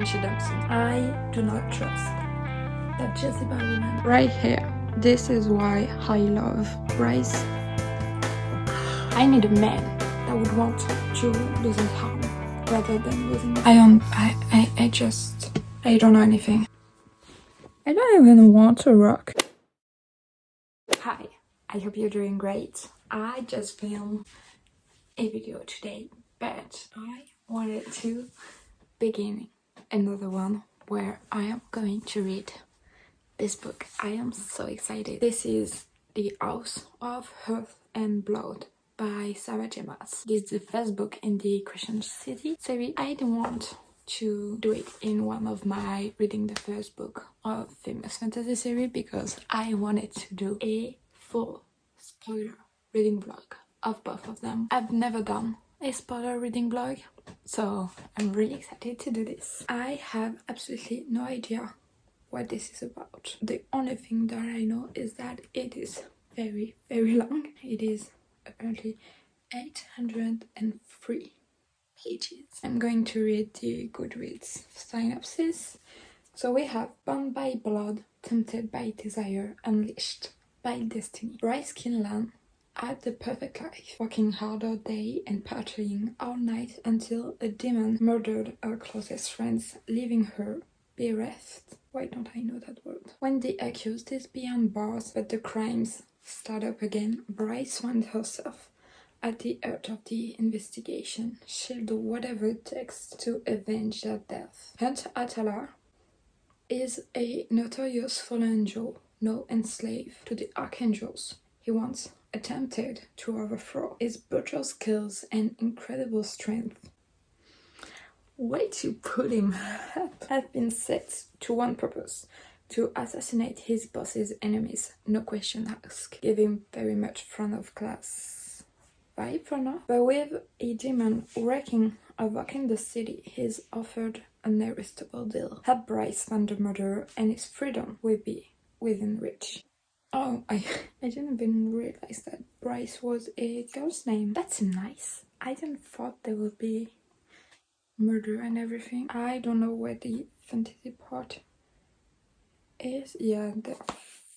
coincidence. I do not trust that Jezebel woman. Right here. This is why I love Bryce. I need a man that would want to lose his harm rather than losing. I don't know anything. I don't even want to rock. Hi, I hope you're doing great. I just filmed a video today, but I wanted to begin another one where I am going to read this book. I am so excited. This is The House of Earth and Blood by Sarah J. Maas. This is the first book in the Crescent series. I didn't want to do it in one of my reading the first book of famous fantasy series because I wanted to do a full spoiler reading vlog of both of them. I've never done a spoiler reading vlog, so I'm really excited to do this. I have absolutely no idea what this is about. The only thing that I know is that it is very, very long. It is apparently 803 pages. I'm going to read the Goodreads synopsis. So we have Bound by Blood, Tempted by Desire, Unleashed by Destiny. Bryce Kinlan had the perfect life, working hard all day and partying all night until a demon murdered her closest friends, leaving her bereft. Why don't I know that word? When the accused is behind bars but the crimes start up again, Bryce finds herself at the heart of the investigation. She'll do whatever it takes to avenge their death. Hunt Atala is a notorious fallen angel, now enslaved to the archangels he once attempted to overthrow. His brutal skills and incredible strength, way to put him up, have been set to one purpose: to assassinate his boss's enemies, no question asked. Give him very much front of class vibe for now. But with a demon wrecking the city, he's offered an irresistible deal. Help Bryce find the murderer and his freedom will be within reach. Oh, I didn't even realize that Bryce was a girl's name. That's nice. I didn't thought there would be murder and everything. I don't know where the fantasy part is. Yeah, the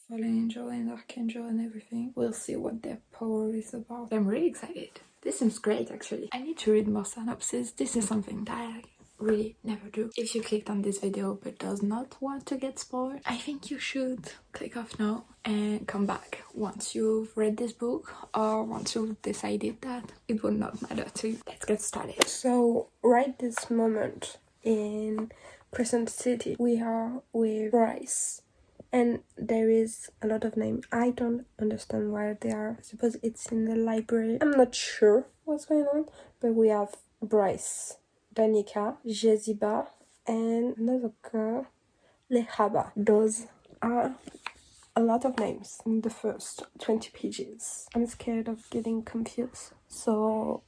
fallen angel and archangel and everything. We'll see what their power is about. I'm really excited. This seems great actually. I need to read more synopsis. This is something that I really never do. If you clicked on this video but does not want to get spoiled, I think you should click off now and come back once you've read this book or once you've decided that it will not matter to you. Let's get started. So right this moment in Crescent City we are with Bryce and there is a lot of names. I don't understand where they are. I suppose it's in the library. I'm not sure what's going on, but we have Bryce, Danica, Jezebel, and another girl, Lehaba. Those are a lot of names in the first 20 pages. I'm scared of getting confused, so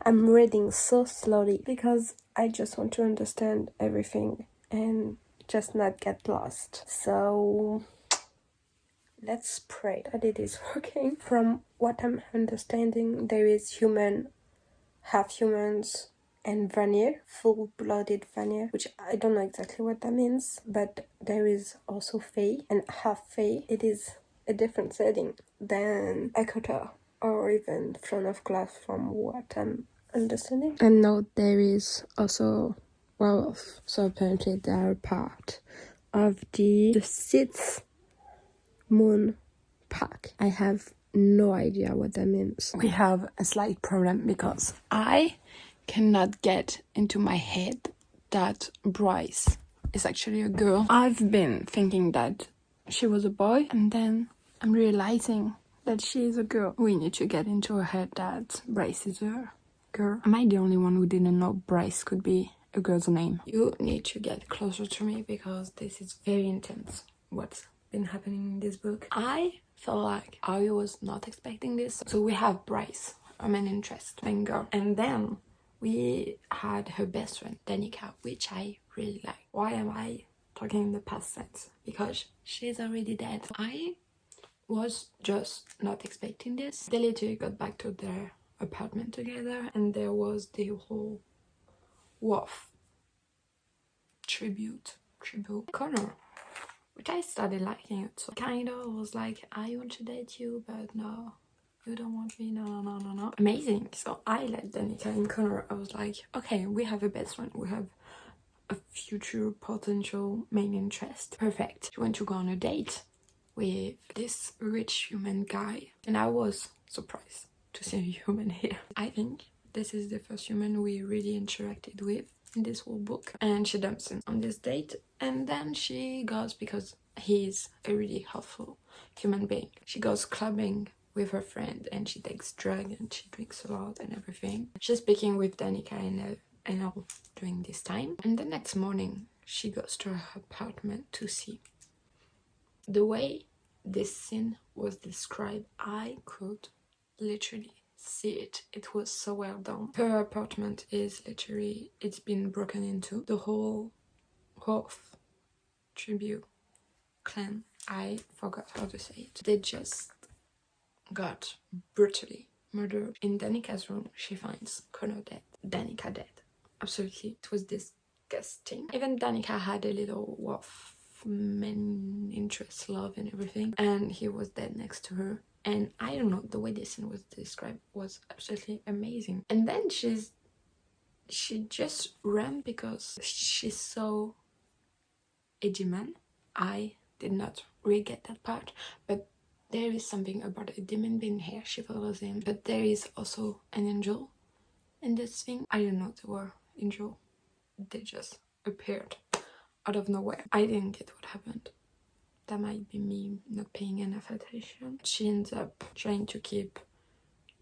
I'm reading so slowly because I just want to understand everything and just not get lost. So let's pray that it is working. From what I'm understanding, there is human, half humans, and Vanir, full-blooded Vanir, which I don't know exactly what that means, but there is also Fae and half Fae. It is a different setting than Ekota or even Front of Glass from what I'm understanding. And now there is also werewolf, so apparently they are part of the 6th moon pack. I have no idea what that means. We have a slight problem because I cannot get into my head that Bryce is actually a girl. I've been thinking that she was a boy, and then I'm realizing that she is a girl. We need to get into her head that Bryce is a girl. Am I the only one who didn't know Bryce could be a girl's name? You need to get closer to me because this is very intense what's been happening in this book. I felt like I was not expecting this. So we have Bryce, a main interest, main girl, and then we had her best friend, Danica, which I really like. Why am I talking in the past tense? Because she's already dead. I was just not expecting this. They literally got back to their apartment together and there was the whole wolf tribute Connor, which I started liking it. So kind of was like, I want to date you, but no, you don't want me, no. Amazing. So I let Danica and Connor, I was like, okay, we have a best friend, we have a future potential main interest. Perfect. You want to go on a date with this rich human guy. And I was surprised to see a human here. I think this is the first human we really interacted with in this whole book. And she dumps him on this date. And then she goes, because he's a really helpful human being, she goes clubbing with her friend and she takes drugs and she drinks a lot and everything. She's speaking with Danica and all during this time. And the next morning she goes to her apartment to see. The way this scene was described, I could literally see it. It was so well done. Her apartment is literally, it's been broken into. The whole HoEaB clan, I forgot how to say it, they just got brutally murdered. In Danica's room she finds Connor dead, Danica dead. Absolutely, it was disgusting. Even Danica had a little wolf main interest, love and everything, and he was dead next to her. And I don't know, the way this scene was described was absolutely amazing. And then she just ran because she saw a demon. I did not really get that part, but there is something about a demon being here. She follows him, but there is also an angel in this thing. I don't know the word angel. They just appeared out of nowhere. I didn't get what happened. That might be me not paying enough attention. She ends up trying to keep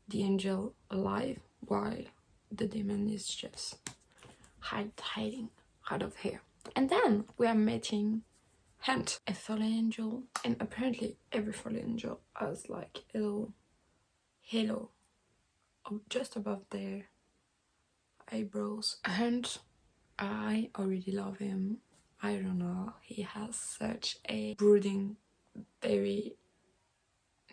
the angel alive while the demon is just hiding out of here. And then we are meeting Hunt, a fallen angel, and apparently every fallen angel has like a little halo just above their eyebrows. Hunt, I already love him. I don't know, he has such a brooding, very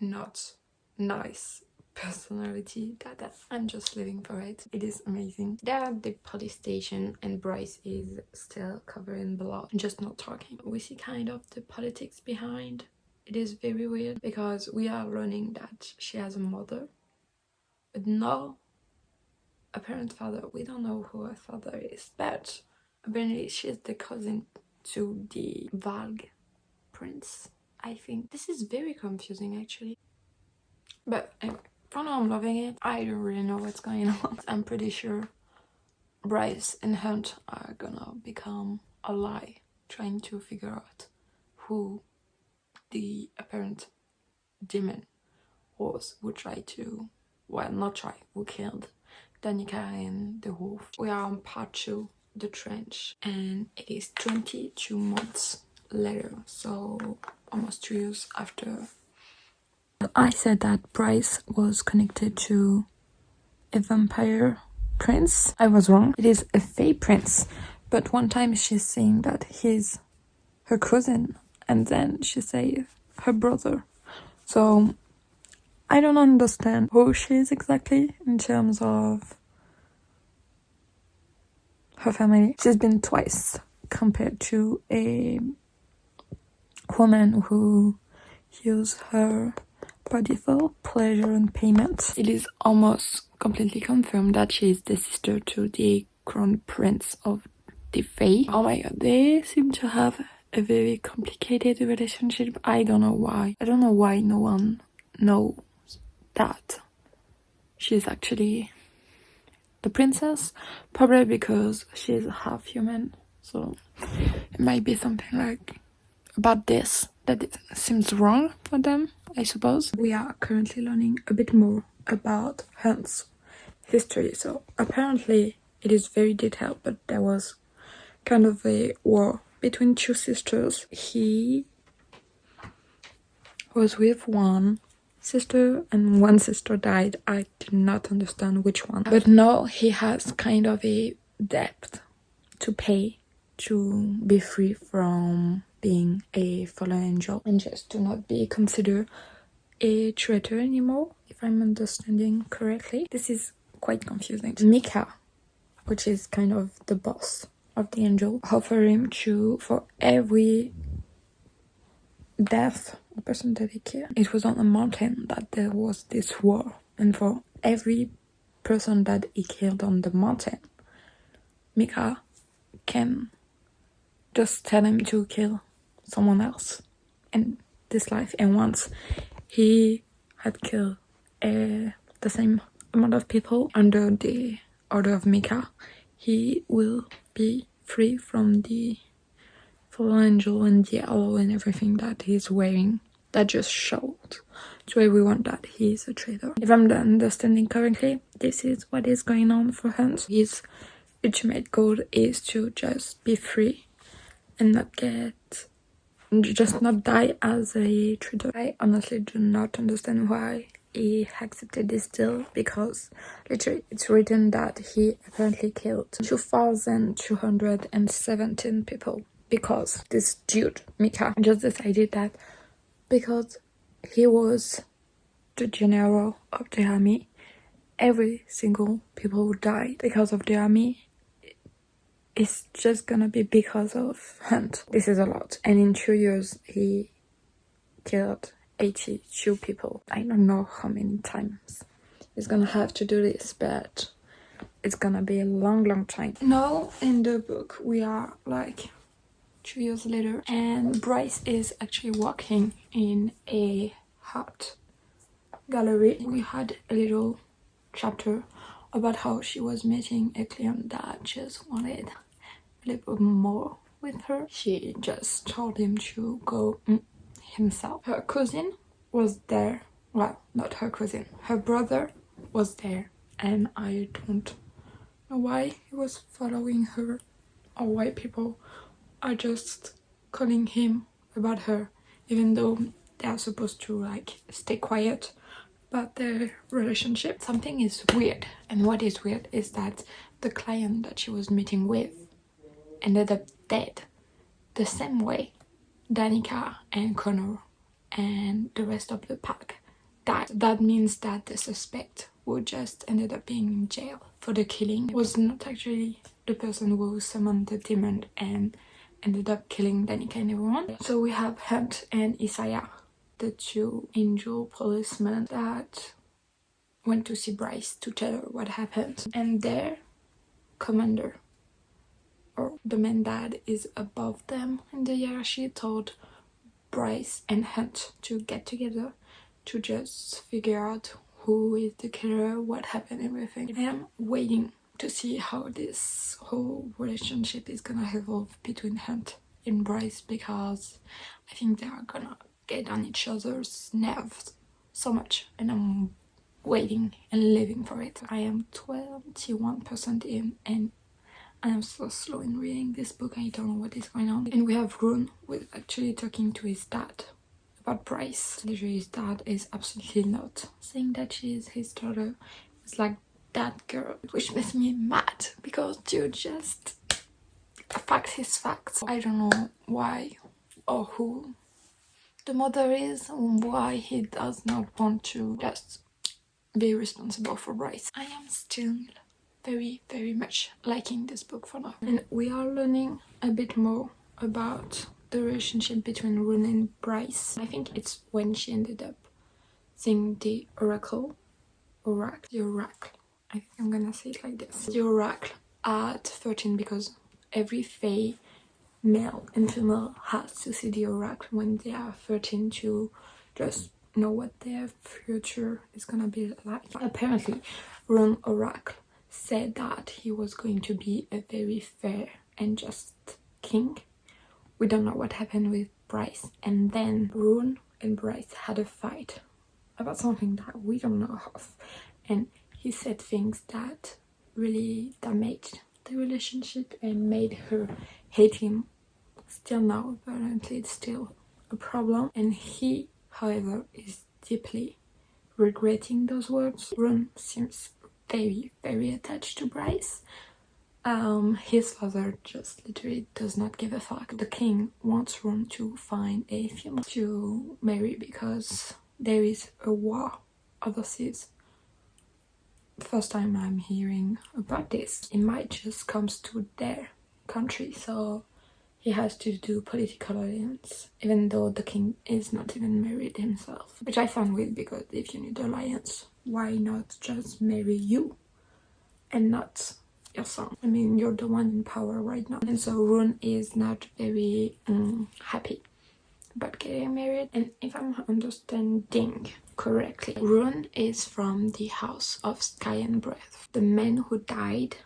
not nice personality that I'm just living for it. It is amazing. They're at the police station and Bryce is still covered in blood, just not talking. We see kind of the politics behind. It is very weird because we are learning that she has a mother, but no apparent father. We don't know who her father is, but apparently she's the cousin to the Valg prince, I think. This is very confusing actually, but anyway, for now I'm loving it. I don't really know what's going on. I'm pretty sure Bryce and Hunt are gonna become ally, trying to figure out who the apparent demon was who tried to, well, not try, who killed Danica and the wolf. We are on part 2, the trench, and it is 22 months later, so almost 2 years after. I said that Bryce was connected to a vampire prince. I was wrong. It is a fey prince, but one time she's saying that he's her cousin, and then she say her brother. So I don't understand who she is exactly in terms of her family. She's been twice compared to a woman who used her body for pleasure and payment. It is almost completely confirmed that she is the sister to the crown prince of the Fae. Oh my god, they seem to have a very complicated relationship. I don't know why. I don't know why no one knows that she's actually the princess. Probably because she's half human, so it might be something like about this that it seems wrong for them, I suppose. We are currently learning a bit more about Hunt's history. So apparently it is very detailed, but there was kind of a war between two sisters. He was with one sister and one sister died. I did not understand which one, but now he has kind of a debt to pay to be free from being a fallen angel and just to not be considered a traitor anymore, if I'm understanding correctly. This is quite confusing. Mika, which is kind of the boss of the angel, offer him to, for every death a person that he killed. It was on a mountain that there was this war, and for every person that he killed on the mountain, Mika can just tell him to kill someone else in this life. And once he had killed the same amount of people under the order of Mika, he will be free from the fallen angel and the arrow and everything that he's wearing. That just showed to everyone that he is a traitor. If I'm understanding correctly, this is what is going on for Hunt. His ultimate goal is to just be free and not die as a traitor. I honestly do not understand why he accepted this deal, because literally it's written that he apparently killed 2,217 people because this dude, Mika, just decided that because he was the general of the army, every single people who died because of the army, it's just gonna be because of Hunt. This is a lot. And in 2 years, he killed 82 people. I don't know how many times he's gonna have to do this, but it's gonna be a long time. Now, in the book, we are like 2 years later, and Bryce is actually walking in a art gallery. We had a little chapter about how she was meeting a client that just wanted a little more with her. She just told him to go himself. Her cousin was there. Well, not her cousin. Her brother was there, and I don't know why he was following her or why people are just calling him about her, even though they are supposed to like stay quiet about their relationship. Something is weird, and what is weird is that the client that she was meeting with ended up dead the same way Danica and Connor and the rest of the pack died. That means that the suspect who just ended up being in jail for the killing was not actually the person who summoned the demon and ended up killing Danica and everyone. So we have Hunt and Isaiah, the two angel policemen that went to see Bryce to tell her what happened. And their commander, or the man that is above them in the hierarchy, told Bryce and Hunt to get together to just figure out who is the killer, what happened, everything. I am waiting to see how this whole relationship is gonna evolve between Hunt and Bryce, because I think they are gonna get on each other's nerves so much, and I'm waiting and living for it. I am 21% in, and I am so slow in reading this book. I don't know what is going on. And we have Rune with actually talking to his dad about Bryce. Literally, his dad is absolutely not saying that she is his daughter. It's like that girl, which makes me mad, because dude just facts his facts. I don't know why or who the mother is, and why he does not want to just be responsible for Bryce. I am still very much liking this book for now. And we are learning a bit more about the relationship between Rune and Bryce. I think it's when she ended up seeing the oracle. I think I'm gonna say it like this. The oracle at 13, because every fae, male and female, has to see the oracle when they are 13 to just know what their future is gonna be like. Apparently, Rune Oracle said that he was going to be a very fair and just king. We don't know what happened with Bryce, and then Rune and Bryce had a fight about something that we don't know of, and he said things that really damaged the relationship and made her hate him. Still now, apparently it's still a problem, and he, however, is deeply regretting those words. Rune seems very attached to Bryce. His father just literally does not give a fuck. The king wants Rune to find a female to marry because there is a war overseas. First time I'm hearing about this. It might just comes to there country, so he has to do political alliance, even though the king is not even married himself. Which I found weird, because if you need alliance, why not just marry you and not your son? I mean, you're the one in power right now. And so Rune is not very happy about getting married. And if I'm understanding correctly, Rune is from the house of Sky and Breath. The man who died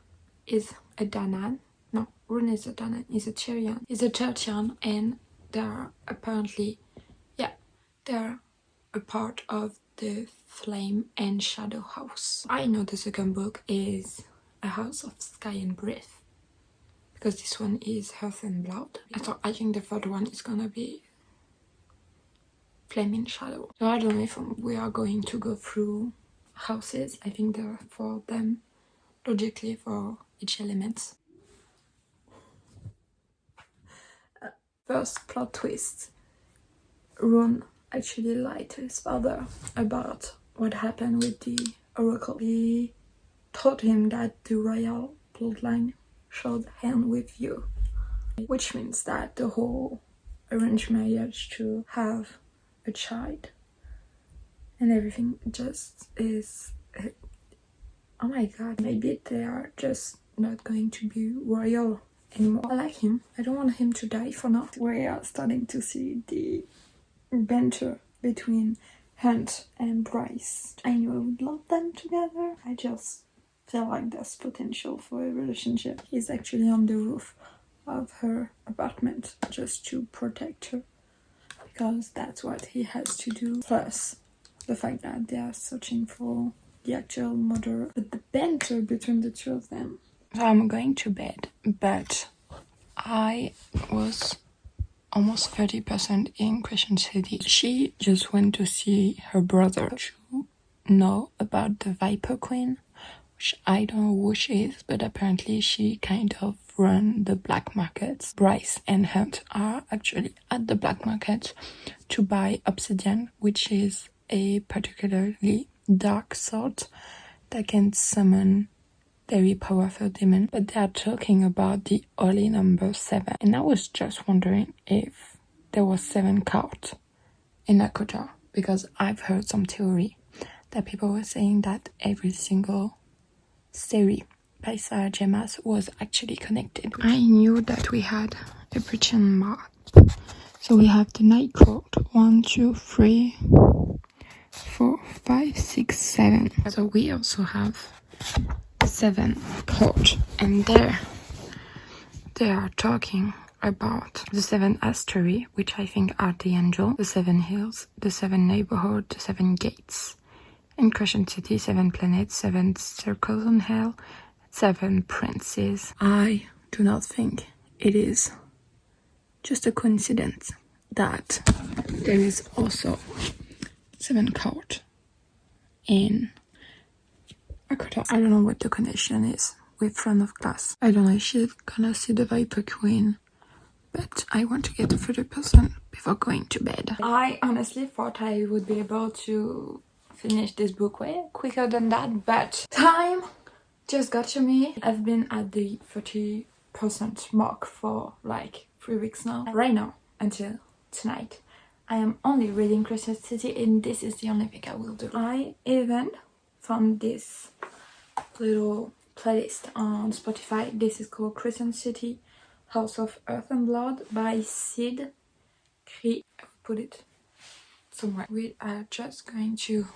is a Danan. No, Rune is a Danan, is a Tyrion. He's a Tyrion, and they're apparently, yeah, they're a part of the Flame and Shadow House. I know the second book is a House of Sky and Breath, because this one is Earth and Blood. So I think the third one is gonna be Flame and Shadow. So I don't know if we are going to go through houses. I think there are 4 of them, logically, for each element. First plot twist. Rune actually lied to his father about what happened with the oracle. He told him that the royal bloodline should end with you, which means that the whole arranged marriage to have a child and everything just is, oh my god, maybe they are just not going to be royal anymore. I like him. I don't want him to die for now. We are starting to see the banter between Hunt and Bryce. I knew I would love them together. I just feel like there's potential for a relationship. He's actually on the roof of her apartment just to protect her, because that's what he has to do. Plus the fact that they are searching for the actual murderer. But the banter between the two of them. So I'm going to bed, but I was almost 30% in Crescent City. She just went to see her brother to know about the Viper Queen, which I don't know who she is, but apparently she kind of run the black markets. Bryce and Hunt are actually at the black market to buy obsidian, which is a particularly dark salt that can summon very powerful demon. But they are talking about the holy number 7, and I was just wondering if there was 7 cards in Akota, because I've heard some theory that people were saying that every single series by Sarah J. Maas was actually connected. I knew that we had a Prussian map, so we have the Night Court 1, 2, 3, 4, 5, 6, 7. So we also have 7 court, and there they are talking about the 7 asteroids, which I think are the angel, the 7 hills, the 7 neighborhood, the 7 gates. In Crescent City, 7 planets, 7 circles on hell, 7 princes. I do not think it is just a coincidence that there is also 7 court in Akota. I don't know what the connection is with Front of Glass. I don't know if she's gonna see the Viper Queen, but I want to get a 30% before going to bed. I honestly thought I would be able to finish this book way quicker than that, but time just got to me. I've been at the 30% mark for like 3 weeks now. Right now, until tonight, I am only reading Crescent City, and this is the only thing I will do. I even found this little playlist on Spotify. This is called Crescent City, House of Earth and Blood by Sid Cari. I'll put it somewhere. We are just going to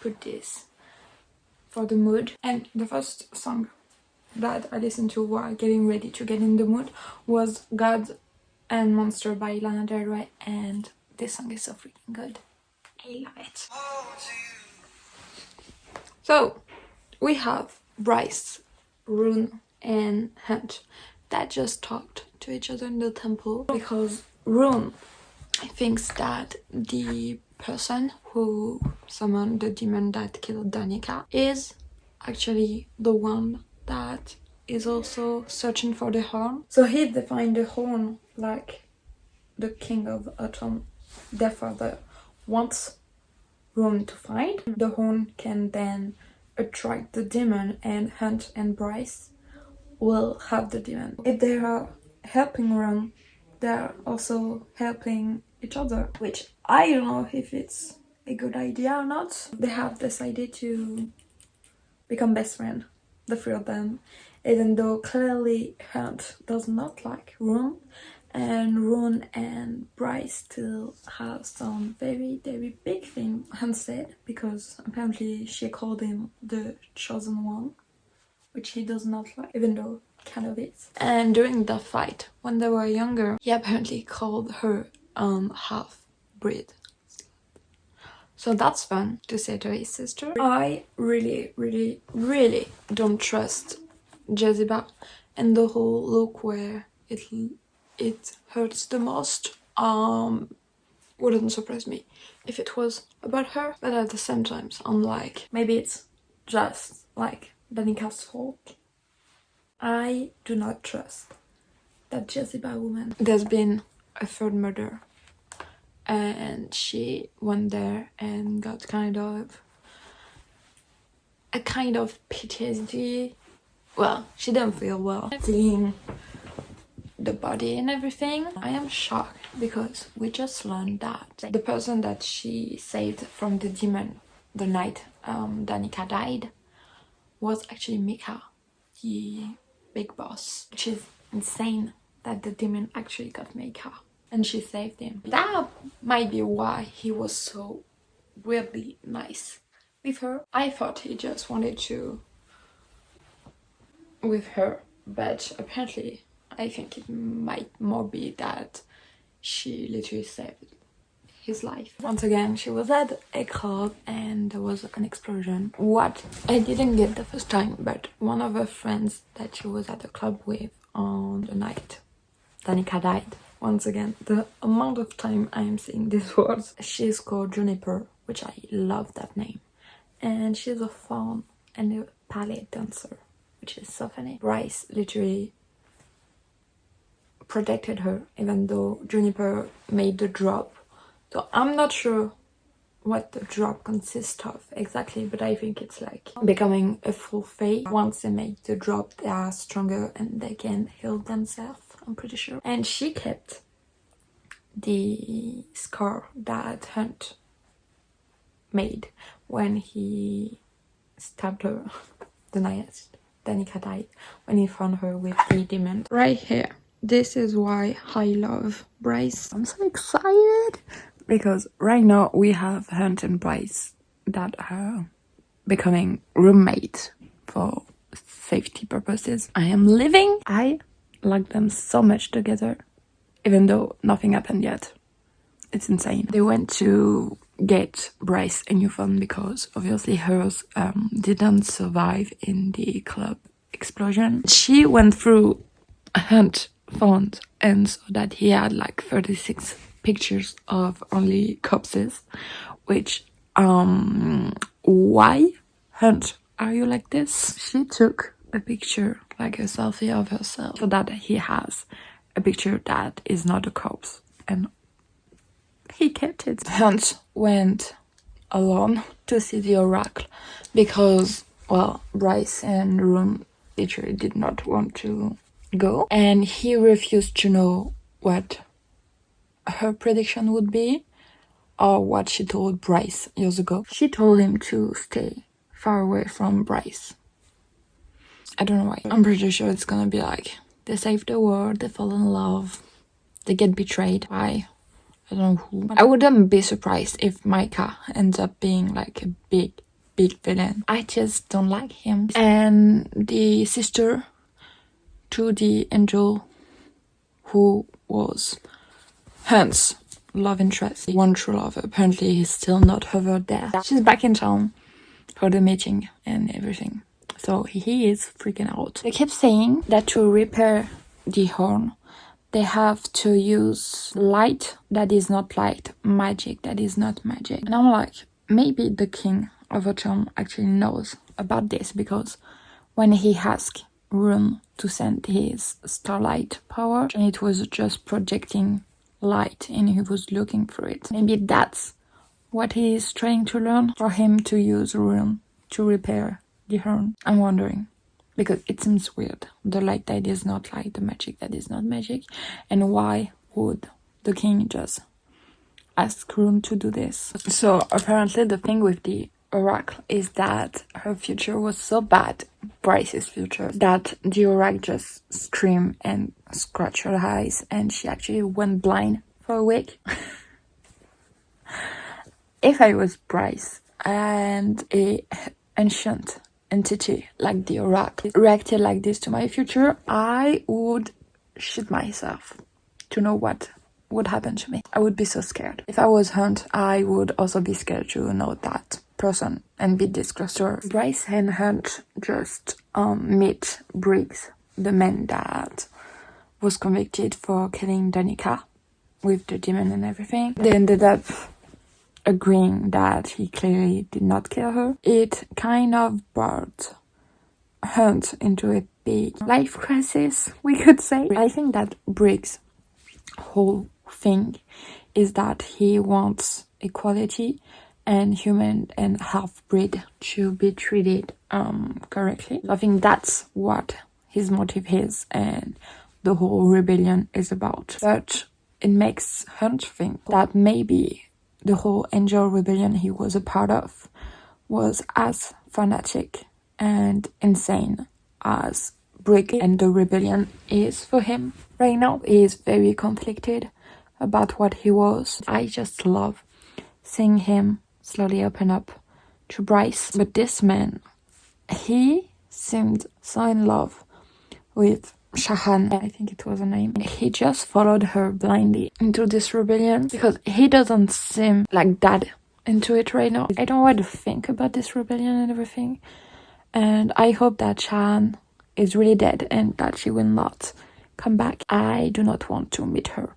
put this for the mood. And the first song that I listened to while getting ready to get in the mood was God and Monster by Lana Del Rey, and this song is so freaking good. I love it. So we have Bryce, Rune and Hunt that just talked to each other in the temple, because Rune thinks that the person who summoned the demon that killed Danica is actually the one that is also searching for the horn. So he defined the horn like the king of autumn. Therefore, the wants Rune to find. The horn can then attract the demon, and Hunt and Bryce will have the demon. If they are helping Ron, they're also helping each other, which I don't know if it's a good idea or not. They have decided to become best friends, the three of them, even though clearly Hunt does not like Ron, and Ron and Bryce still have some very big thing, Hunt said, because apparently she called him the chosen one, which he does not like, even though kind of is. And during the fight, when they were younger, he apparently called her half-breed. So that's fun to say to his sister. I really don't trust Jezebel and the whole look where it hurts the most. Wouldn't surprise me if it was about her, but at the same time, I'm like, maybe it's just like Danika's fault. I do not trust that Jezebel woman. There's been a third murder, and she went there and got kind of PTSD. Well, she didn't feel well seeing the body and everything. I am shocked because we just learned that the person that she saved from the demon the night Danica died was actually Mika, the big boss, which is insane that the demon actually got Mika and she saved him. That might be why he was so weirdly nice with her. I thought he just wanted to with her, but apparently I think it might more be that she literally saved his life. Once again, she was at a club and there was an explosion. What I didn't get the first time, but one of her friends that she was at the club with on the night Danica died. Once again, the amount of time I am saying these words. She's called Juniper, which I love that name. And she's a faun and a ballet dancer, which is so funny. Bryce literally protected her, even though Juniper made the drop. So I'm not sure what the drop consists of exactly, but I think it's like becoming a full fate. Once they make the drop, they are stronger and they can heal themselves, I'm pretty sure. And she kept the scar that Hunt made when he stabbed her the night Danica died, when he found her with the demon. Right here. This is why I love Bryce. I'm so excited because right now we have Hunt and Bryce that are becoming roommates for safety purposes. I am living. I like them so much together, even though nothing happened yet. It's insane. They went to get Bryce a new phone because obviously hers didn't survive in the club explosion. She went through Hunt phone and saw that he had like 36 pictures of only corpses, which why, Hunt, are you like this? She took a picture, like a selfie of herself, so that he has a picture that is not a corpse, and he kept it. Hunt went alone to see the oracle because, well, Bryce and Ron literally did not want to go, and he refused to know what her prediction would be or what she told Bryce years ago. She told him to stay far away from Bryce. I don't know why. I'm pretty sure it's gonna be like they save the world, they fall in love, they get betrayed by I don't know who. I wouldn't be surprised if Micah ends up being like a big villain. I just don't like him. And the sister to the angel who was Hunt's love interest, one true love. Apparently he's still not over there. She's back in town for the meeting and everything. So he is freaking out. They kept saying that to repair the horn, they have to use light that is not light, magic that is not magic. And I'm like, maybe the king of the town actually knows about this, because when he asked Rune to send his starlight power, and it was just projecting light and he was looking for it. Maybe that's what he is trying to learn, for him to use Rune to repair the horn. I'm wondering, because it seems weird. The light that is not light, the magic that is not magic. And why would the king just ask Rune to do this? So apparently the thing with the oracle is that her future was so bad, Bryce's future, that the oracle just screamed and scratched her eyes, and she actually went blind for a week. If I was Bryce and a ancient entity like the oracle reacted like this to my future, I would shit myself to know what would happen to me. I would be so scared. If I was Hunt, I would also be scared to know that person and be this close to her. Bryce and Hunt just meet Briggs, the man that was convicted for killing Danica with the demon and everything. They ended up agreeing that he clearly did not kill her. It kind of brought Hunt into a big life crisis, we could say. I think that Briggs' whole thing is that he wants equality and human and half-breed to be treated correctly. I think that's what his motive is, and the whole rebellion is about. But it makes Hunt think that maybe the whole Angel rebellion he was a part of was as fanatic and insane as Briggs and the rebellion is for him. Right now he is very conflicted about what he was. I just love seeing him slowly open up to Bryce. But this man, he seemed so in love with Shahan, I think it was her name. He just followed her blindly into this rebellion because he doesn't seem like that into it right now. I don't know what to think about this rebellion and everything, and I hope that Shahan is really dead and that she will not come back. I do not want to meet her.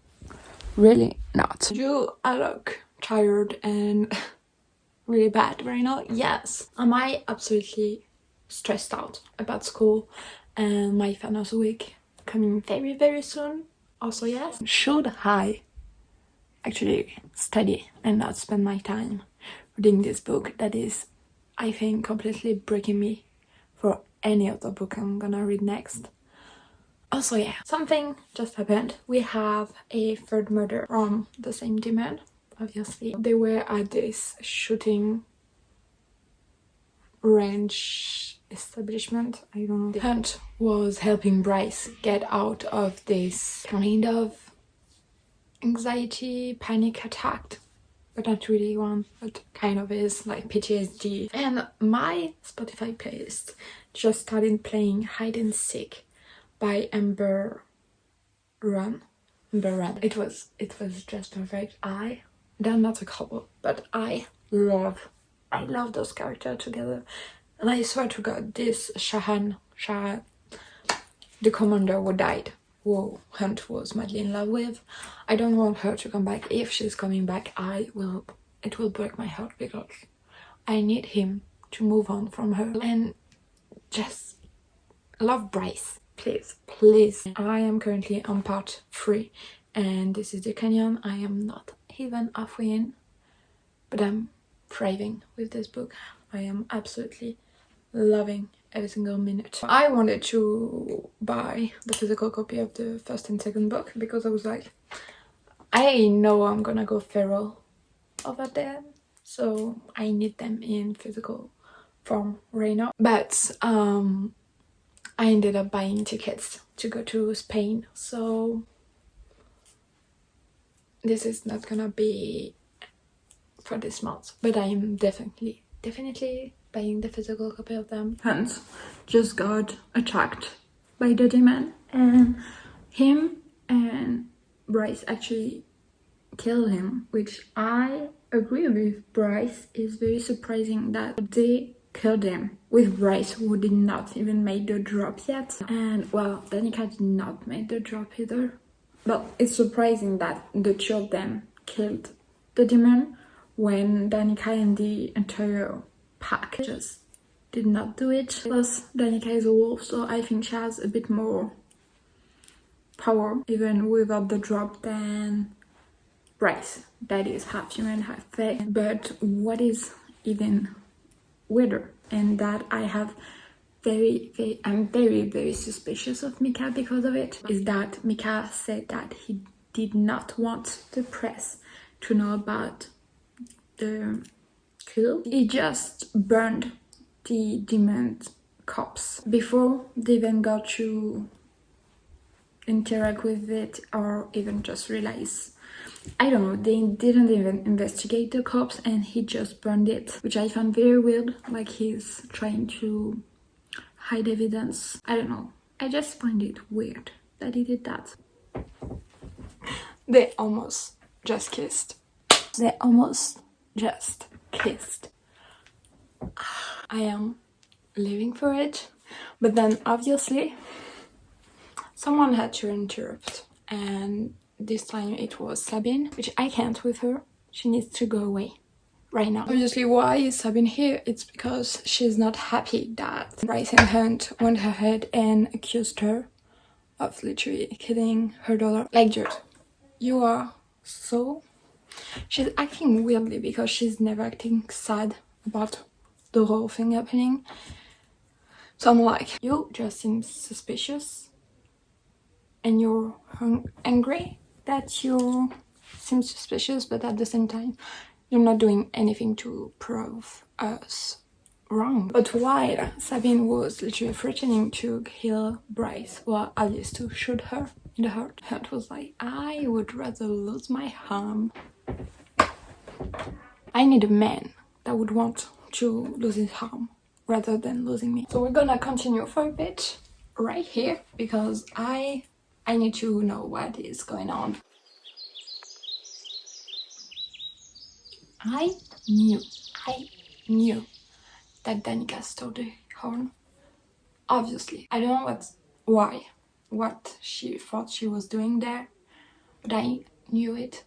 Really not. You look tired and really bad right now. Yes. Am I absolutely stressed out about school and my finals week coming very, very soon? Also, yes. Should I actually study and not spend my time reading this book that is, I think, completely breaking me for any of the book I'm gonna read next? Also, yeah, something just happened. We have a third murder from the same demon, obviously. They were at this shooting range establishment, I don't know. Hunt was helping Bryce get out of this kind of anxiety, panic attack, but not really one, but kind of is, like PTSD. And my Spotify playlist just started playing Hide and Seek by Amber Run. It was just perfect. They're not a couple, but I love those characters together. And I swear to God, this Shahan, the commander who died, who Hunt was madly in love with, I don't want her to come back. If she's coming back, it will break my heart because I need him to move on from her and just love Bryce. Please. I am currently on part 3 and this is the canyon. I am not even halfway in, but I'm thriving with this book. I am absolutely loving every single minute. I wanted to buy the physical copy of the first and second book because I was like, I know I'm gonna go feral over there, so I need them in physical form right now. But I ended up buying tickets to go to Spain, so this is not gonna be for this month, but I am definitely buying the physical copy of them. Hans just got attacked by the demon and him and Bryce actually killed him, which I agree with Bryce. Is very surprising that they killed him with Bryce, who did not even make the drop yet. And well, Danica did not make the drop either. But it's surprising that the two of them killed the demon when Danica and the entire pack just did not do it. Plus, Danica is a wolf, so I think she has a bit more power, even without the drop, than Bryce, that is half human, half fake. But what is even weirder, and that I have I'm very suspicious of Mika because of it, is that Mika said that he did not want the press to know about the kill. He just burned the demon corpse before they even got to interact with it or even just realize. I don't know, they didn't even investigate the corpse and he just burned it, which I found very weird, like he's trying to hide evidence. I don't know, I just find it weird that he did that. They almost just kissed. They almost just kissed. I am living for it, but then obviously someone had to interrupt, and this time it was Sabine, which I can't with her. She needs to go away right now. Obviously, why is Sabine here? It's because she's not happy that Bryce and Hunt went ahead and accused her of literally killing her daughter. Like, dude, you are so... She's acting weirdly because she's never acting sad about the whole thing happening. So I'm like, you just seem suspicious and you're angry that you seem suspicious, but at the same time you're not doing anything to prove us wrong. But while Sabine was literally threatening to kill Bryce, well, at least to shoot her in the heart, Hunt was like, I would rather lose my arm. I need a man that would want to lose his arm rather than losing me. So we're gonna continue for a bit right here because I need to know what is going on. I knew that Danica stole the horn. Obviously. I don't know what she thought she was doing there, but I knew it.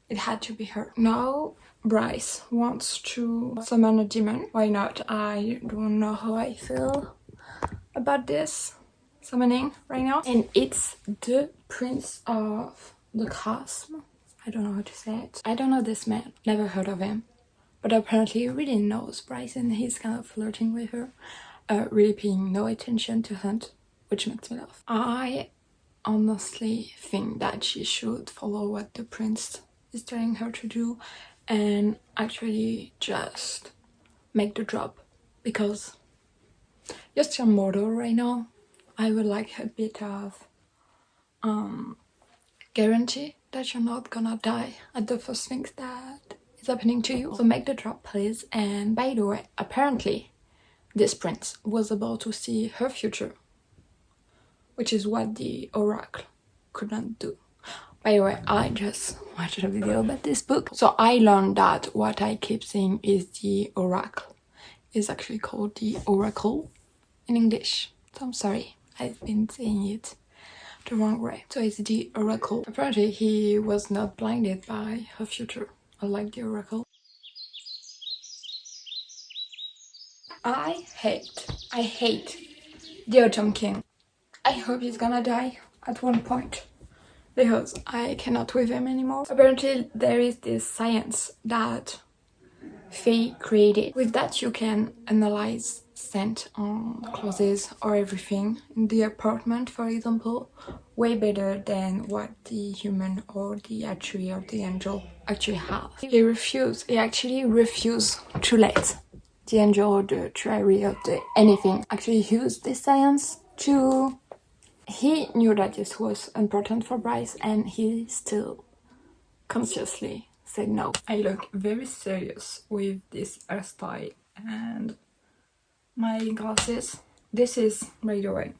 It had to be her. Now Bryce wants to summon a demon. Why not? I don't know how I feel about this summoning right now. And it's the Prince of the Cosm. I don't know how to say it. I don't know this man. Never heard of him. But apparently he really knows Bryce and he's kind of flirting with her. Really paying no attention to Hunt, which makes me laugh. I honestly think that she should follow what the prince is telling her to do and actually just make the drop, because you're still mortal right now. I would like a bit of guarantee that you're not gonna die at the first thing that is happening to you. So make the drop, please. And by the way, apparently this prince was able to see her future, which is what the oracle couldn't do. By the way, I just watched a video about this book. So I learned that what I keep saying is the oracle is actually called the oracle in English. So I'm sorry, I've been saying it the wrong way. So it's the oracle. Apparently he was not blinded by her future, unlike the oracle. I hate the Autumn King. I hope he's gonna die at one point, because I cannot with him anymore. Apparently there is this science that Faye created. With that you can analyze scent on clothes or everything in the apartment, for example, way better than what the human or the tree or the angel actually have. He actually refused to let the angel or the tree or the anything actually use this science to... He knew that this was important for Bryce and he still consciously said no. I look very serious with this hairstyle and my glasses. This is, by the way,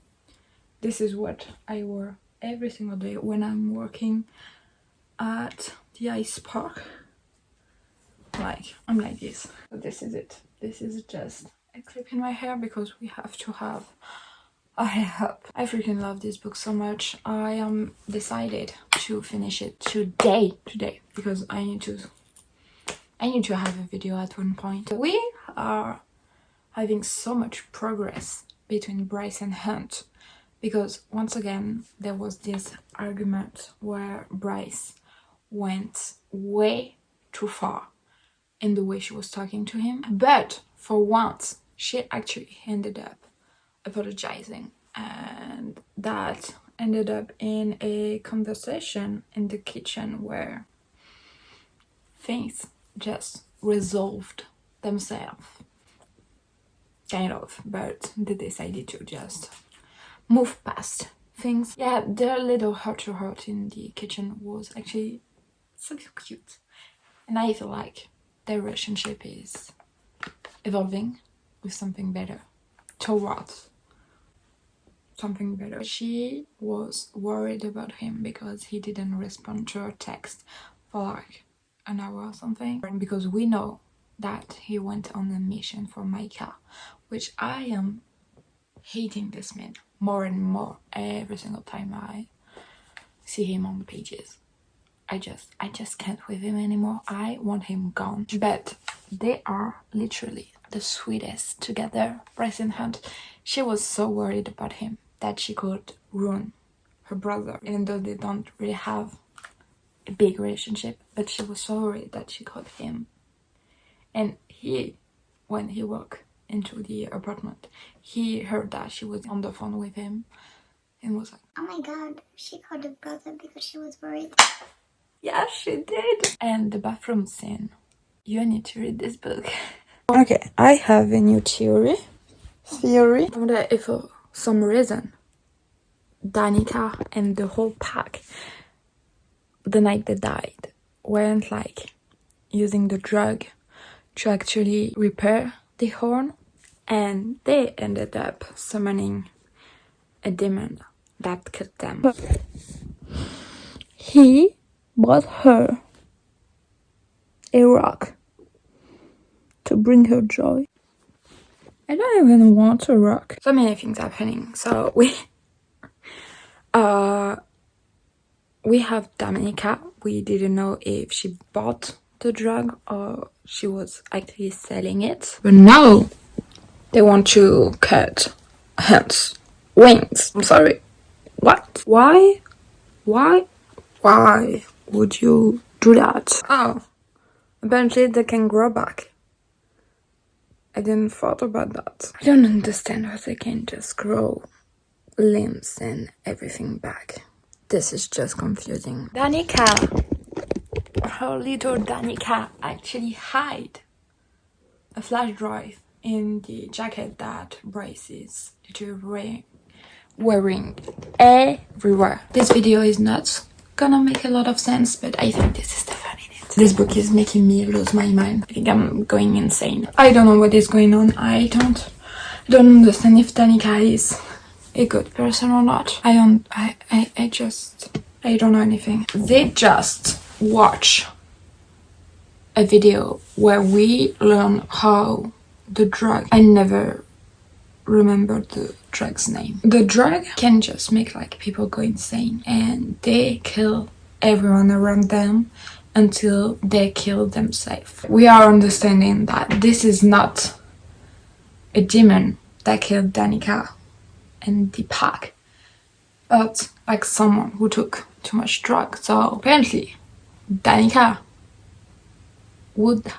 this is what I wear every single day when I'm working at the ice park. Like, I'm like this. So this is it. This is just a clip in my hair because we have to have a hair up. I freaking love this book so much. I am decided to finish it today because I need to have a video at one point. We are having so much progress between Bryce and Hunt because once again there was this argument where Bryce went way too far in the way she was talking to him, but for once she actually ended up apologizing, and that ended up in a conversation in the kitchen where things just resolved themselves, kind of, but they decided to just move past things. Yeah, their little heart-to-heart in the kitchen was actually so cute, and I feel like their relationship is evolving with something better, towards something better. She was worried about him because he didn't respond to her text for like an hour or something, and because we know that he went on a mission for Micah, which I am hating this man more and more every single time I see him on the pages. I just can't with him anymore. I want him gone. But they are literally the sweetest together. Bryce and Hunt, she was so worried about him that she could ruin her brother, even though they don't really have a big relationship, but she was so worried that she caught him. And he, when he walked into the apartment, he heard that she was on the phone with him and was like, oh my god, she called her brother because she was worried. yeah, she did. And the bathroom scene, you need to read this book. Okay, I have a new theory. I wonder if for some reason Danica and the whole pack, the night they died, weren't like using the drug to actually repair the horn, and they ended up summoning a demon that killed them. He brought her a rock to bring her joy. I don't even want a rock. So many things happening. So we have Dominica. We didn't know if she bought the drug or she was actually selling it. But now they want to cut hands, wings. I'm sorry. What? Why? Why would you do that? Oh, apparently they can grow back. I didn't thought about that. I don't understand how they can just grow limbs and everything back. This is just confusing. Danica, her little Danica actually hide a flash drive in the jacket that Bryce is literally wearing everywhere. This video is not gonna make a lot of sense, but I think this is the fun in it. This book is making me lose my mind. I think I'm going insane. I don't know what is going on. I don't understand if Danica is a good person or not. I don't know anything. They just watch a video where we learn how the drug, I never remember the drug's name. The drug can just make like people go insane, and they kill everyone around them until they kill themselves. We are understanding that this is not a demon that killed Danica and the pack, but like someone who took too much drug. So apparently Danica would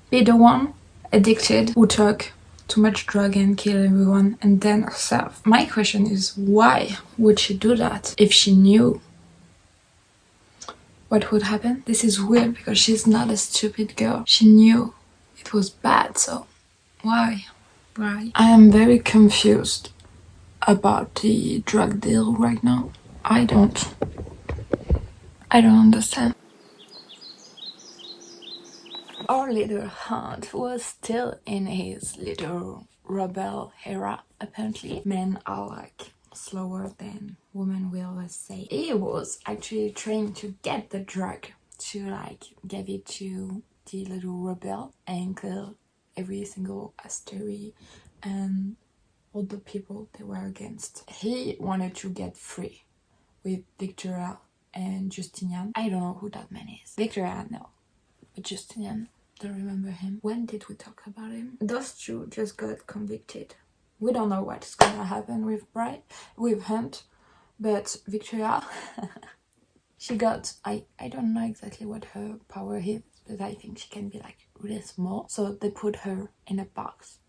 be the one addicted who took too much drug and kill everyone, and then herself. My question is, why would she do that if she knew what would happen? This is weird because she's not a stupid girl. She knew it was bad, so why? I am very confused about the drug deal right now. I don't understand. Our little Hunt was still in his little rebel era, apparently. Men are like slower than women, we always say. He was actually trying to get the drug to like give it to the little rebel and kill every single Asteri and all the people they were against. He wanted to get free with Victoria and Justinian. I don't know who that man is. Victoria, no. But Justinian, don't remember him. When did we talk about him? Those two just got convicted. We don't know what's gonna happen with Hunt, but Victoria, she got, I don't know exactly what her power is, but I think she can be like really small. So they put her in a box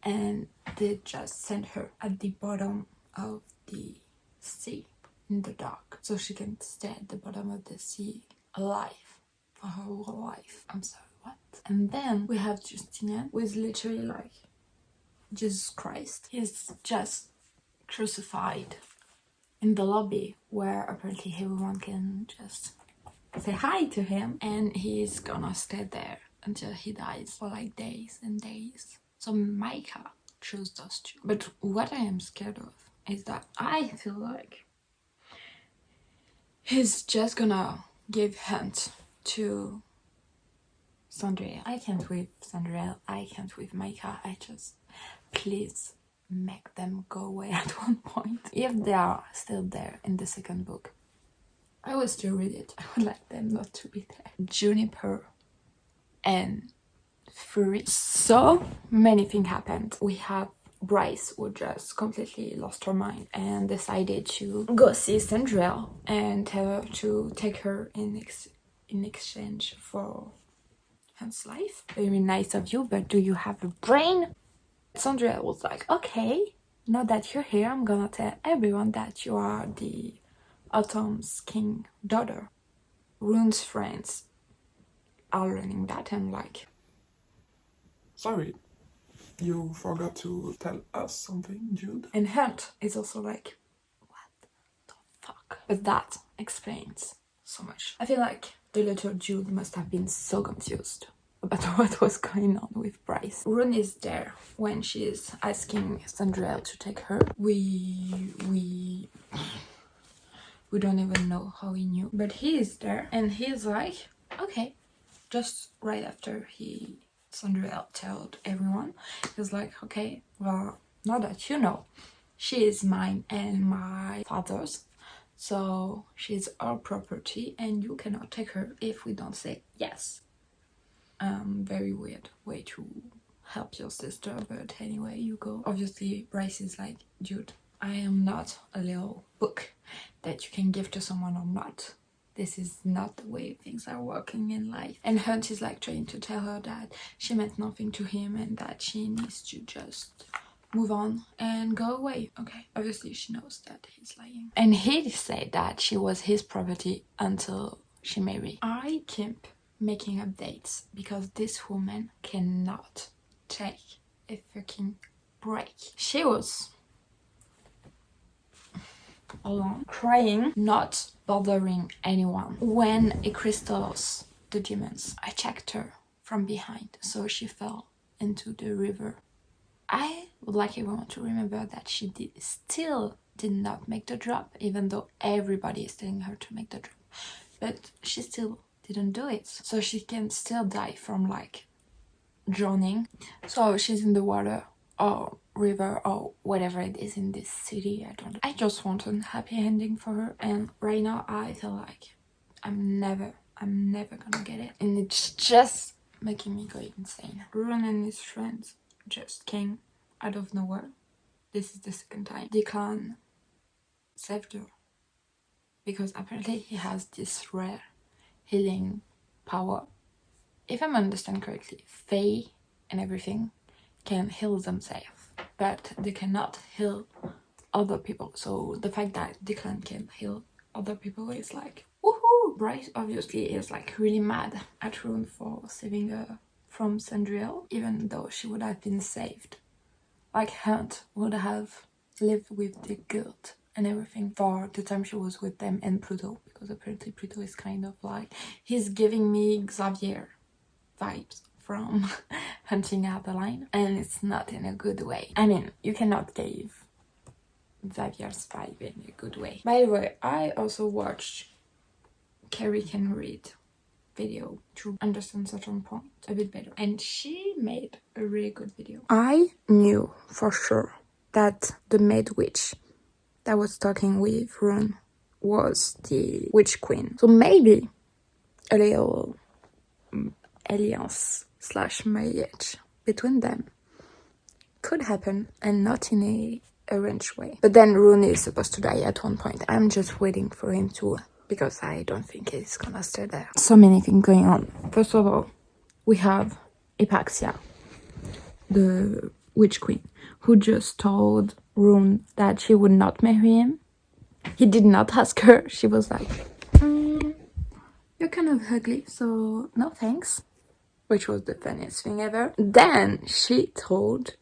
and they just sent her at the bottom of the sea in the dark, so she can stay at the bottom of the sea alive for her whole life. I'm sorry, what? And then we have Justinian, who is literally like Jesus Christ. He's just crucified in the lobby where apparently everyone can just say hi to him, and he's gonna stay there until he dies for like days and days. So Micah chose those two. But what I am scared of is that I feel like he's just gonna give Hunt to Sandriel. I can't with Sandriel, I can't with Micah. I just, please make them go away at one point. If they are still there in the second book, I will still read it. I would like them not to be there. Juniper and Fury. So many things happened. We have Bryce, who just completely lost her mind and decided to go see Sandriel and tell her to take her in exchange for Hunt's life. Very nice of you, but do you have a brain? Sandriel was like, okay, now that you're here, I'm gonna tell everyone that you are the Autumn's king daughter. Rune's friends are learning that, and like, sorry, you forgot to tell us something, Jude. and Hunt is also like, what the fuck? But that explains so much. I feel like the little Jude must have been so confused about what was going on with Bryce. Rune is there when she is asking Sandriel to take her. We don't even know how he knew, but he is there, and he's like, okay. Just right after Sandriel told everyone, he's like, okay, well, now that you know, she is mine and my father's, so she's our property, and you cannot take her if we don't say yes. Very weird way to help your sister, but anyway, you go. Obviously, Bryce is like, dude, I am not a little book that you can give to someone or not. This is not the way things are working in life. And Hunt is like trying to tell her that she meant nothing to him and that she needs to just move on and go away. Okay, obviously she knows that he's lying. And he said that she was his property until she married. I keep making updates because this woman cannot take a fucking break. She was alone, crying, not bothering anyone. When a crystals the demons, I checked her from behind, so she fell into the river. I would like everyone to remember that she still did not make the drop, even though everybody is telling her to make the drop. But she still didn't do it, so she can still die from like drowning. So she's in the water or river or whatever it is in this city. I just want a happy ending for her, and right now I feel like I'm never gonna get it, and it's just making me go insane. Rune and his friends just came out of nowhere. This is the second time. Declan saved her because apparently he has this rare healing power. If I'm understand correctly, Fae and everything can heal themselves, but they cannot heal other people. So the fact that Declan can heal other people is like, woohoo! Bryce obviously is like really mad at Rune for saving her from Sandriel, even though she would have been saved. Like Hunt would have lived with the guilt and everything for the time she was with them and Pluto, because apparently Pluto is kind of like, he's giving me Xavier vibes from Hunting Out the Line, and it's not in a good way. I mean, you cannot give Xavier's vibe in a good way. By the way, I also watched Cari Can Read video to understand certain points a bit better, and she made a really good video. I knew for sure that the Maid Witch that was talking with Rune was the Witch Queen, so maybe a little alliance / marriage between them could happen, and not in a arranged way. But then Rune is supposed to die at one point. I'm just waiting for him to, because I don't think he's gonna stay there. So many things going on. First of all, we have Hypaxia, the witch queen who just told Rune that she would not marry him. He did not ask her. She was like, you're kind of ugly, so no thanks. Which was the funniest thing ever. Then she told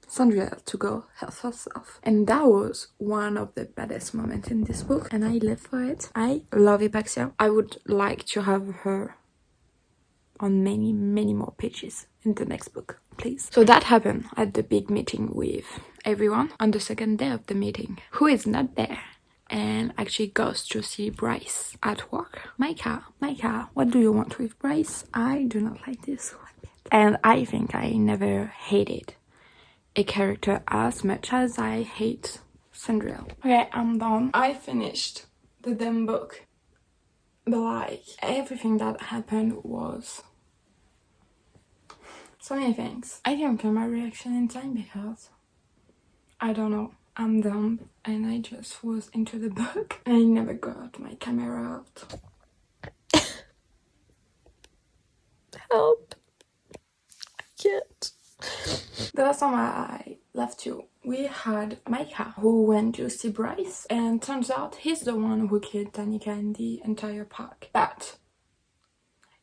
Sandriel to go help herself. And that was one of the baddest moments in this book, and I live for it. I love Hypaxia. I would like to have her on many, many more pages in the next book, please. So that happened at the big meeting with everyone. On the second day of the meeting, who is not there and actually goes to see Bryce at work. Micah, what do you want with Bryce? I do not like this one bit. And I think I never hated a character as much as I hate Sandriel. Okay, I'm done. I finished the damn book. But like, everything that happened was so many things. I didn't plan my reaction in time because I don't know. I'm dumb and I just was into the book. I never got my camera out. Help. I can't. The last time I left you, we had Micah who went to see Bryce, and turns out he's the one who killed Danica in the entire park. But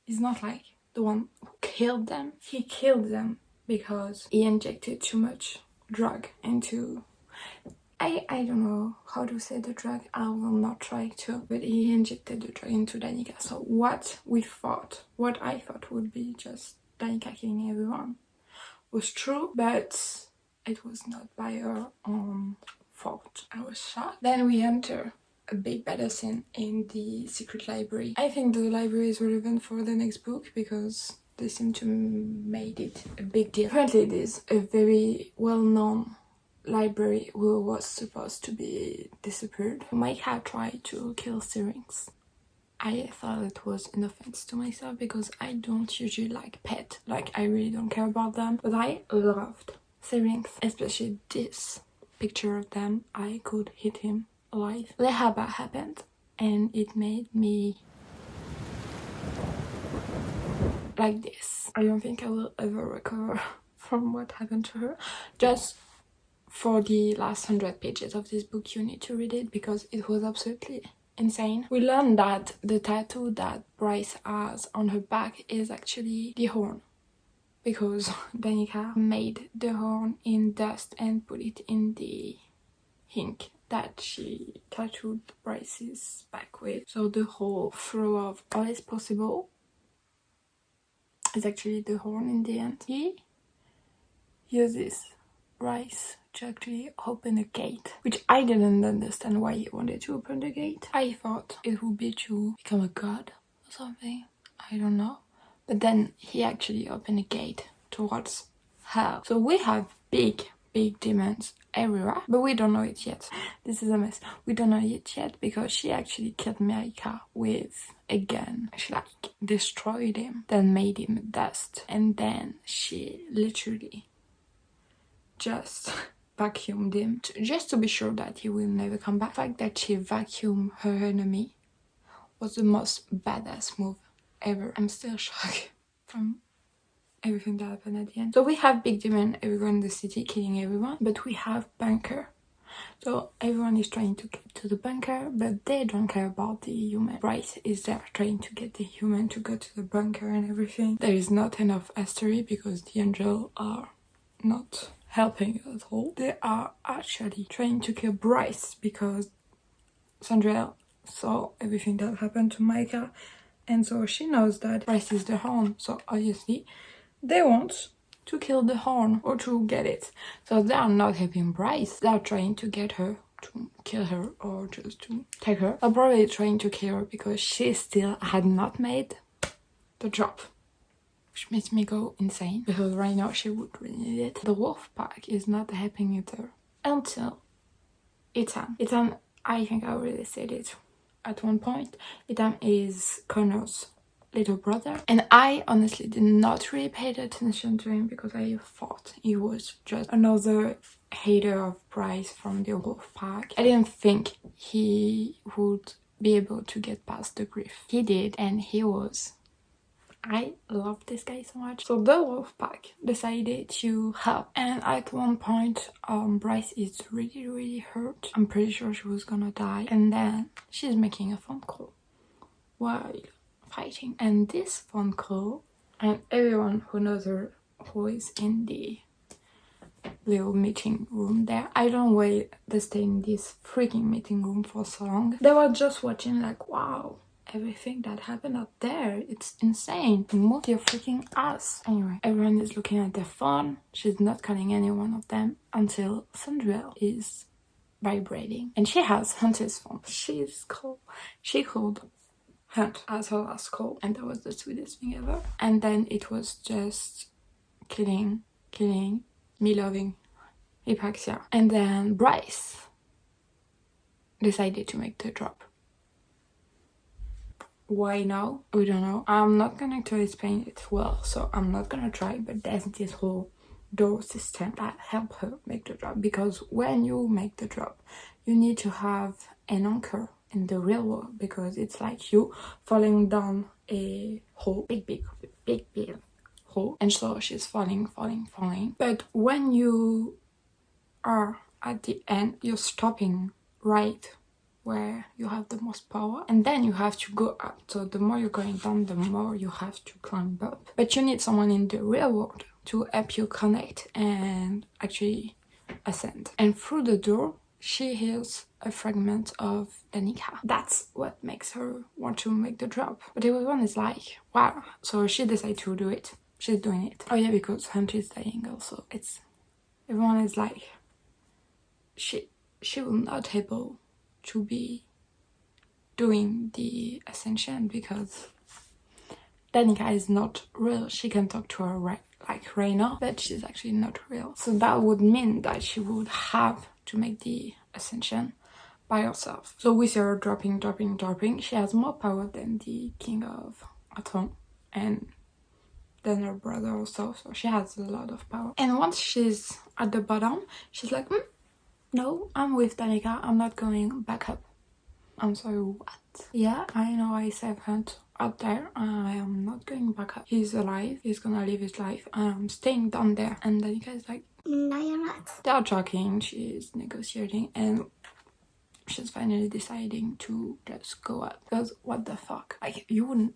he's not like the one who killed them. He killed them because he injected too much drug into... I don't know how to say the drug. I will not try to. But he injected the drug into Danica. So what I thought would be just Danica killing everyone was true, but it was not by her own fault. I was shocked. Then we enter a big battle scene in the secret library. I think the library is relevant for the next book because they seem to made it a big deal. Apparently it is a very well-known library who was supposed to be disappeared. Micah tried to kill Syrinx. I thought it was an offense to myself because I don't usually like pets. Like, I really don't care about them. But I loved Syrinx, especially this picture of them. I could hit him alive. Lehaba happened and it made me like this. I don't think I will ever recover from what happened to her. Just for the last 100 pages of this book, you need to read it because it was absolutely insane. We learned that the tattoo that Bryce has on her back is actually the horn, because Danica made the horn in dust and put it in the ink that she tattooed Bryce's back with. So the whole throw of all is possible is actually the horn in the end. He uses Bryce to actually open a gate, which I didn't understand why he wanted to open the gate. I thought it would be to become a god or something, I don't know. But then he actually opened a gate towards hell. So we have big demons everywhere, but we don't know it yet. This is a mess. We don't know it yet because she actually killed Micah with a gun. She like destroyed him, then made him dust, and then she literally just vacuumed him just to be sure that he will never come back. The fact that she vacuumed her enemy was the most badass move ever. I'm still shocked from everything that happened at the end. So we have big demon everywhere in the city killing everyone, but we have bunker. So everyone is trying to get to the bunker, but they don't care about the human. Bryce is there trying to get the human to go to the bunker and everything. There is not enough history because the angels are not helping at all. They are actually trying to kill Bryce because Sandriel saw everything that happened to Micah, and so she knows that Bryce is the horn. So obviously they want to kill the horn or to get it. So they are not helping Bryce. They are trying to get her to kill her or just to take her. They're probably trying to kill her because she still had not made the drop, which makes me go insane because right now she would really need it. The wolf pack is not helping her until Ethan. Ethan, I think I already said it at one point. Ethan is Connor's little brother, and I honestly did not really pay attention to him because I thought he was just another hater of Bryce from the wolf pack. I didn't think he would be able to get past the grief. He did, and he was I love this guy so much. So the wolf pack decided to help, and at one point Bryce is really hurt. I'm pretty sure she was gonna die, and then she's making a phone call while fighting, and this phone call, and everyone who knows her, who is in the little meeting room there, I don't know why they stay in this freaking meeting room for so long. They were just watching like, wow, everything that happened up there, it's insane. Move your freaking ass. Anyway, everyone is looking at their phone. She's not calling any one of them until Sandra is vibrating, and she has Hunter's phone. She called Hunt as her last call, and that was the sweetest thing ever. And then it was just killing me loving hypaxia. And then Bryce decided to make the drop. Why now? We don't know. I'm not going to explain it well, so I'm not gonna try, but there's this whole door system that help her make the drop, because when you make the drop, you need to have an anchor in the real world, because it's like you falling down a hole, big hole, and so she's falling. But when you are at the end, you're stopping right where you have the most power, and then you have to go up. So the more you're going down, the more you have to climb up. But you need someone in the real world to help you connect and actually ascend. And through the door, she hears a fragment of Danica. That's what makes her want to make the drop. But everyone is like, wow. So she decides to do it. She's doing it. Oh yeah, because Hunter is dying also. Everyone is like, she will not able to be doing the ascension because Danica is not real. She can talk to her like Reina, but she's actually not real. So that would mean that she would have to make the ascension by herself. So we see her dropping. She has more power than the king of Aton and then her brother also, so she has a lot of power. And once she's at the bottom, she's like, no, I'm with Danica, I'm not going back up. I'm sorry, what? Yeah, I know I saved Hunt up there, I am not going back up. He's alive, he's gonna live his life, I'm staying down there. And Danica is like, no, you're not. They're talking, she's negotiating, and she's finally deciding to just go up. Because what the fuck? Like, you wouldn't.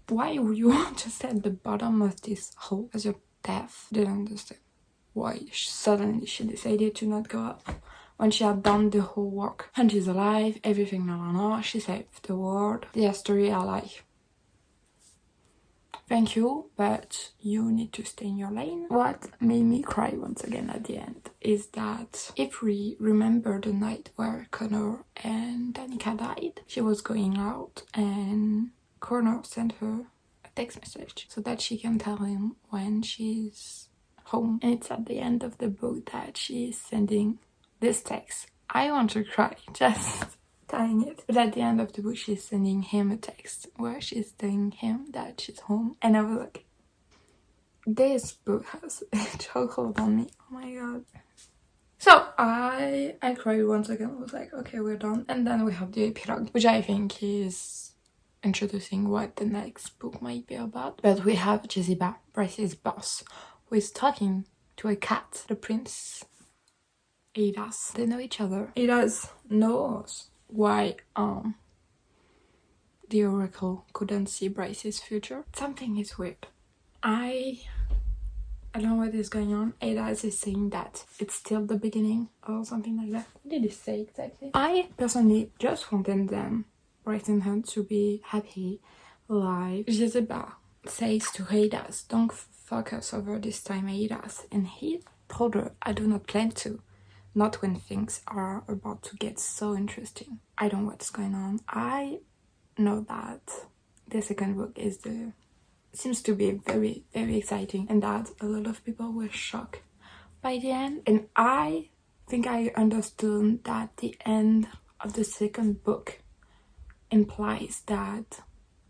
Why would you want to stay at the bottom of this hole? Because you're deaf. Didn't understand why suddenly she decided to not go up when she had done the whole work. And she's alive, everything, no. She saved the world. The history are like, thank you, but you need to stay in your lane. What made me cry once again at the end is that if we remember the night where Connor and Danica died, she was going out and Connor sent her a text message so that she can tell him when she's home. And it's at the end of the book that she's sending this text. I want to cry just telling it. But at the end of the book, she's sending him a text where she's telling him that she's home. And I was like, this book has a chokehold on me. Oh my god. So I cried once again. I was like, okay, we're done. And then we have the epilogue, which I think is introducing what the next book might be about. But we have Jezebel, Bryce's boss, who is talking to a cat, the prince Aidas. They know each other. Aidas knows why the oracle couldn't see Bryce's future. Something is weird. I don't know what is going on. Aidas is saying that it's still the beginning or something like that. What did he say exactly? I personally just wanted them, Bryce and Hunt, to be happy, alive. Jezebel says to Aidas, don't fuck us over this time, Aidas. And he told her, I do not plan to. Not when things are about to get so interesting. I don't know what's going on. I know that the second book seems to be very, very exciting, and that a lot of people were shocked by the end. And I think I understood that the end of the second book implies that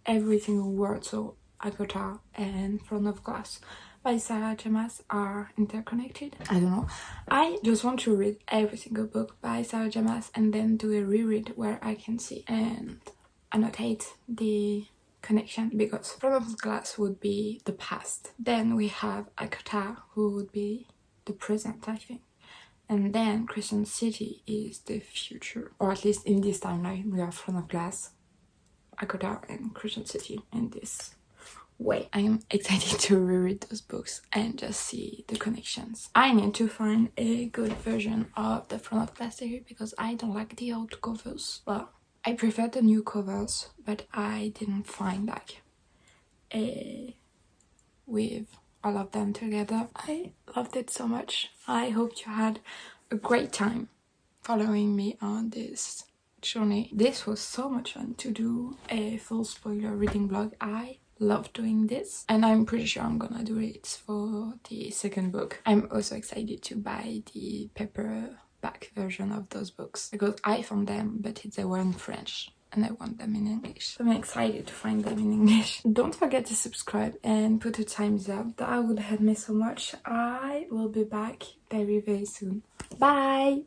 every single word, so Agatha and Throne of Glass by Sarah J. Maas are interconnected. I don't know. I just want to read every single book by Sarah J. Maas and then do a reread where I can see and annotate the connection because front of glass would be the past. Then we have Akota, who would be the present, I think. And then Crescent City is the future. Or at least in this timeline, we have front of glass, Akota, and Crescent City in this way. I am excited to reread those books and just see the connections. I need to find a good version of the front of glass series because I don't like the old covers. Well, I prefer the new covers, but I didn't find like a with all of them together. I loved it so much. I hope you had a great time following me on this journey. This was so much fun to do a full spoiler reading vlog. I love doing this and I'm pretty sure I'm gonna do it for the second book. I'm also excited to buy the paperback version of those books because I found them but they were in French and I want them in English. So I'm excited to find them in English. Don't forget to subscribe and put a thumbs up. That would help me so much. I will be back very soon. Bye!